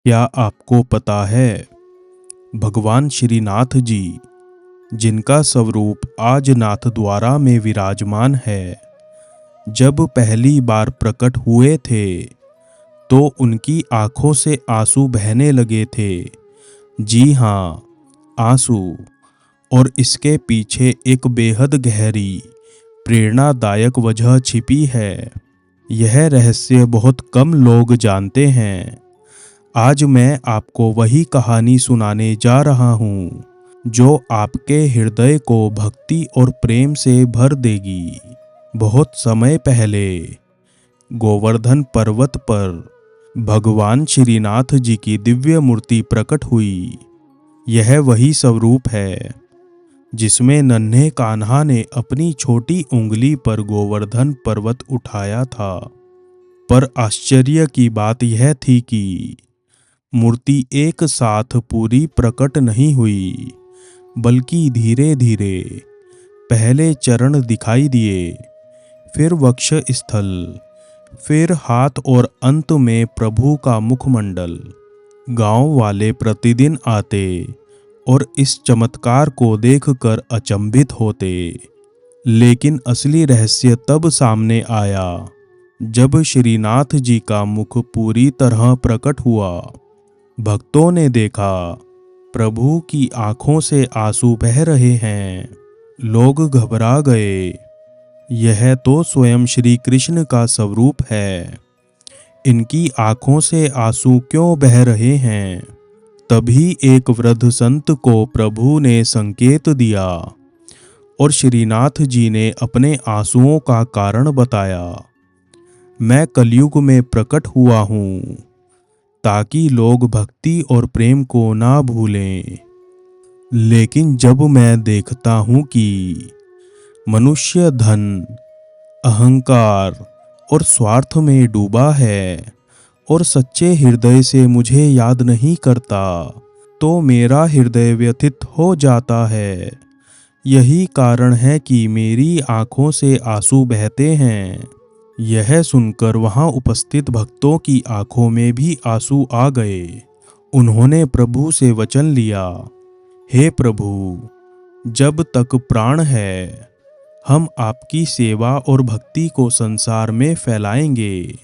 क्या आपको पता है भगवान श्रीनाथ जी, जिनका स्वरूप आज नाथद्वारा में विराजमान है, जब पहली बार प्रकट हुए थे तो उनकी आंखों से आंसू बहने लगे थे। जी हाँ, आंसू। और इसके पीछे एक बेहद गहरी प्रेरणादायक वजह छिपी है। यह रहस्य बहुत कम लोग जानते हैं। आज मैं आपको वही कहानी सुनाने जा रहा हूँ जो आपके हृदय को भक्ति और प्रेम से भर देगी। बहुत समय पहले गोवर्धन पर्वत पर भगवान श्रीनाथ जी की दिव्य मूर्ति प्रकट हुई। यह वही स्वरूप है जिसमें नन्हे कान्हा ने अपनी छोटी उंगली पर गोवर्धन पर्वत उठाया था। पर आश्चर्य की बात यह थी कि मूर्ति एक साथ पूरी प्रकट नहीं हुई, बल्कि धीरे धीरे पहले चरण दिखाई दिए, फिर वक्ष स्थल, फिर हाथ और अंत में प्रभु का मुखमंडल। गांव वाले प्रतिदिन आते और इस चमत्कार को देखकर अचंभित होते। लेकिन असली रहस्य तब सामने आया जब श्रीनाथ जी का मुख पूरी तरह प्रकट हुआ। भक्तों ने देखा प्रभु की आंखों से आंसू बह रहे हैं। लोग घबरा गए, यह तो स्वयं श्री कृष्ण का स्वरूप है, इनकी आंखों से आंसू क्यों बह रहे हैं। तभी एक वृद्ध संत को प्रभु ने संकेत दिया और श्रीनाथ जी ने अपने आंसुओं का कारण बताया। मैं कलयुग में प्रकट हुआ हूँ ताकि लोग भक्ति और प्रेम को ना भूलें। लेकिन जब मैं देखता हूँ कि मनुष्य धन, अहंकार और स्वार्थ में डूबा है और सच्चे हृदय से मुझे याद नहीं करता, तो मेरा हृदय व्यथित हो जाता है। यही कारण है कि मेरी आंखों से आंसू बहते हैं। यह सुनकर वहां उपस्थित भक्तों की आंखों में भी आंसू आ गए। उन्होंने प्रभु से वचन लिया, हे प्रभु, जब तक प्राण है हम आपकी सेवा और भक्ति को संसार में फैलाएंगे।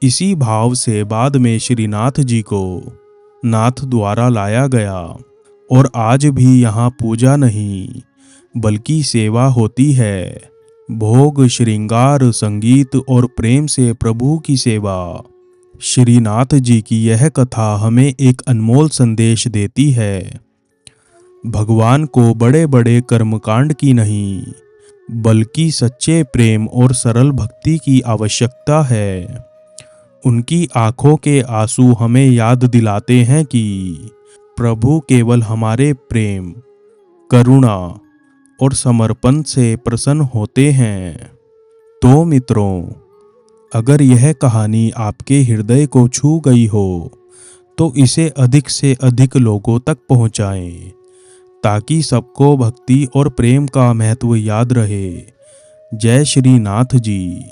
इसी भाव से बाद में श्रीनाथ जी को नाथ द्वारा लाया गया और आज भी यहाँ पूजा नहीं बल्कि सेवा होती है। भोग, श्रृंगार, संगीत और प्रेम से प्रभु की सेवा। श्रीनाथ जी की यह कथा हमें एक अनमोल संदेश देती है। भगवान को बड़े बड़े कर्मकांड की नहीं, बल्कि सच्चे प्रेम और सरल भक्ति की आवश्यकता है। उनकी आंखों के आंसू हमें याद दिलाते हैं कि प्रभु केवल हमारे प्रेम, करुणा और समर्पण से प्रसन्न होते हैं। तो मित्रों, अगर यह कहानी आपके हृदय को छू गई हो तो इसे अधिक से अधिक लोगों तक पहुंचाएं, ताकि सबको भक्ति और प्रेम का महत्व याद रहे। जय श्री नाथ जी।